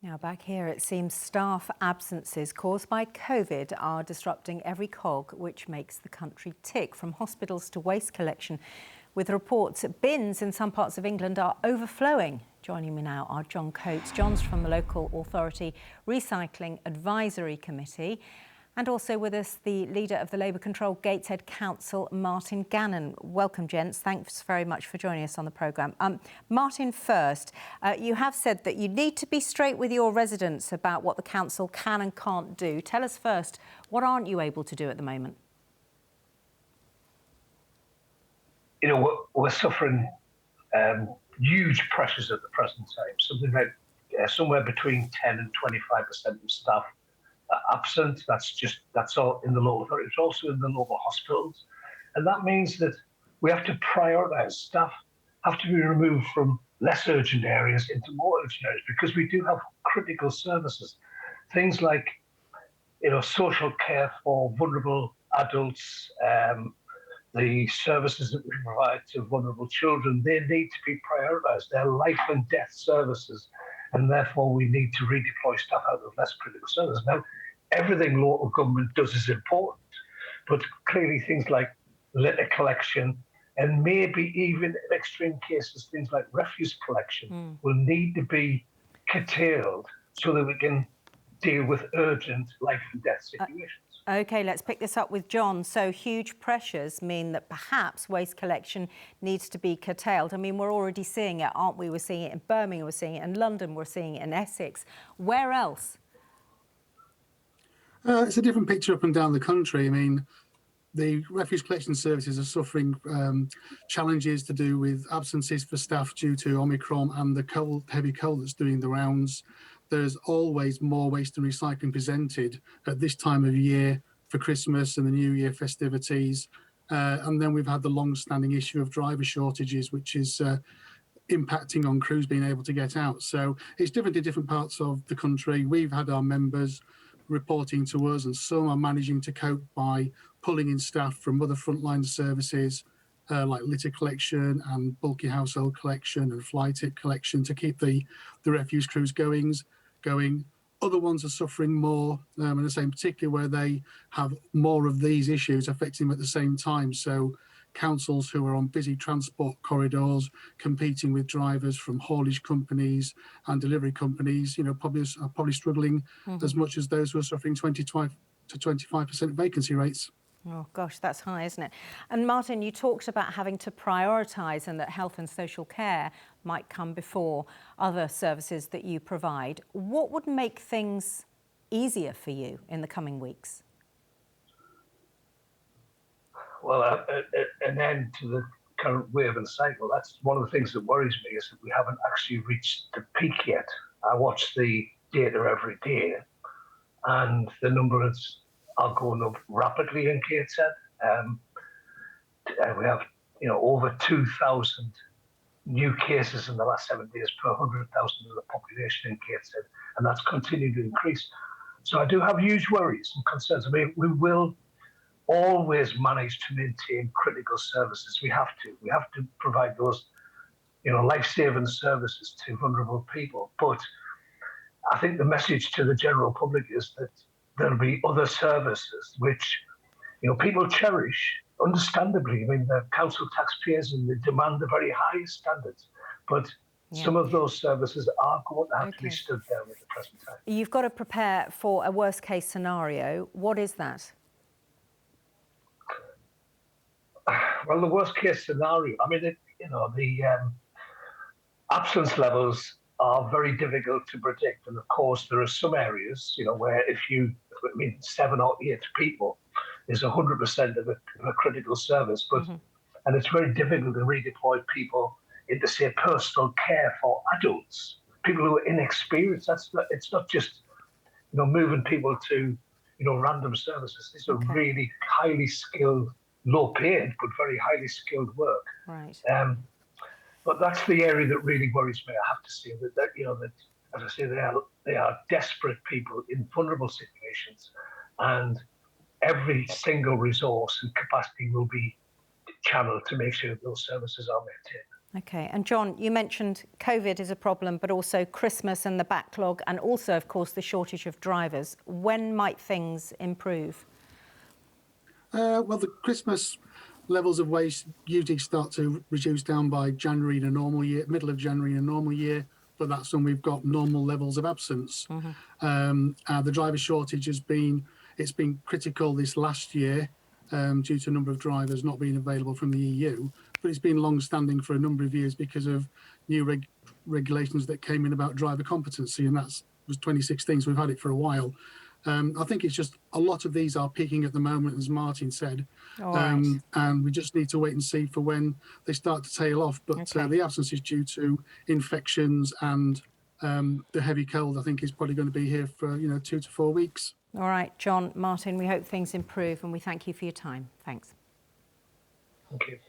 Now back here, it seems staff absences caused by COVID are disrupting every cog which makes the country tick, from hospitals to waste collection, with reports that bins in some parts of England are overflowing. Joining me now are John Coates. John's from the Local Authority Recycling Advisory Committee. And also with us, the leader of the Labour-controlled Gateshead Council, Martin Gannon. Welcome, gents. Thanks very much for joining us on the programme. Martin, first, you have said that you need to be straight with your residents about what the council can and can't do. Tell us first, what aren't you able to do at the moment? You know, we're suffering huge pressures at the present time. Something like somewhere between 10 and 25% of staff absent. That's all in the local authority. It's also in the local hospitals, and that means that we have to prioritise. Staff have to be removed from less urgent areas into more urgent areas because we do have critical services, things like social care for vulnerable adults, the services that we provide to vulnerable children. They need to be prioritised. They're life and death services, and therefore we need to redeploy staff out of less critical services. Now, everything local government does is important, but clearly things like litter collection and maybe even in extreme cases things like refuse collection will need to be curtailed so that we can deal with urgent life and death situations. OK, let's pick this up with John. So huge pressures mean that perhaps waste collection needs to be curtailed. I mean, we're already seeing it, aren't we? We're seeing it in Birmingham, we're seeing it in London, we're seeing it in Essex. Where else? It's a different picture up and down the country. I mean, the refuse collection services are suffering challenges to do with absences for staff due to Omicron and the heavy cold that's doing the rounds. There's always more waste and recycling presented at this time of year for Christmas and the New Year festivities. And then we've had the long-standing issue of driver shortages, which is impacting on crews being able to get out. So it's different in different parts of the country. We've had our members reporting to us, and some are managing to cope by pulling in staff from other frontline services like litter collection and bulky household collection and fly tip collection to keep the refuse crews going. Other ones are suffering more, and the same particularly where they have more of these issues affecting them at the same time. So councils who are on busy transport corridors competing with drivers from haulage companies and delivery companies, are probably struggling as much as those who are suffering 25 to 25% vacancy rates. Oh, gosh, that's high, isn't it? And Martin, you talked about having to prioritise and that health and social care might come before other services that you provide. What would make things easier for you in the coming weeks? Well, an end to the current wave and cycle. That's one of the things that worries me, is that we haven't actually reached the peak yet. I watch the data every day, and the numbers are going up rapidly in Gateshead. We have, over 2,000 new cases in the last 7 days per 100,000 of the population in Gateshead, and that's continued to increase. So I do have huge worries and concerns. I mean, we will always manage to maintain critical services. We have to provide those, life-saving services to vulnerable people. But I think the message to the general public is that there'll be other services which, people cherish, understandably. I mean, they're council taxpayers and they demand the very highest standards. But some of those services are going to have to be stood down at the present time. You've got to prepare for a worst-case scenario. What is that? Well, the worst-case scenario, I mean, the absence levels are very difficult to predict. And of course, there are some areas, where if 7 or 8 people is 100% of a critical service. But and it's very difficult to redeploy people into, say, personal care for adults, people who are inexperienced. It's not just, moving people to, random services. These are really highly skilled, low paid, but very highly skilled work. Right. But that's the area that really worries me. I have to say that as I say, they are desperate people in vulnerable situations, and every single resource and capacity will be channeled to make sure those services are maintained. OK. And John, you mentioned COVID is a problem, but also Christmas and the backlog, and also, of course, the shortage of drivers. When might things improve? Well, the Christmas levels of waste usually start to reduce down by January in a normal year, middle of January in a normal year, but that's when we've got normal levels of absence. The driver shortage has been critical this last year due to a number of drivers not being available from the EU, but it's been long-standing for a number of years because of new regulations that came in about driver competency, and that was 2016, so we've had it for a while. I think it's just a lot of these are peaking at the moment, as Martin said, and we just need to wait and see for when they start to tail off. But the absence is due to infections, and the heavy cold, I think, is probably going to be here for 2 to 4 weeks. All right, John, Martin, we hope things improve, and we thank you for your time. Thanks. Thank you.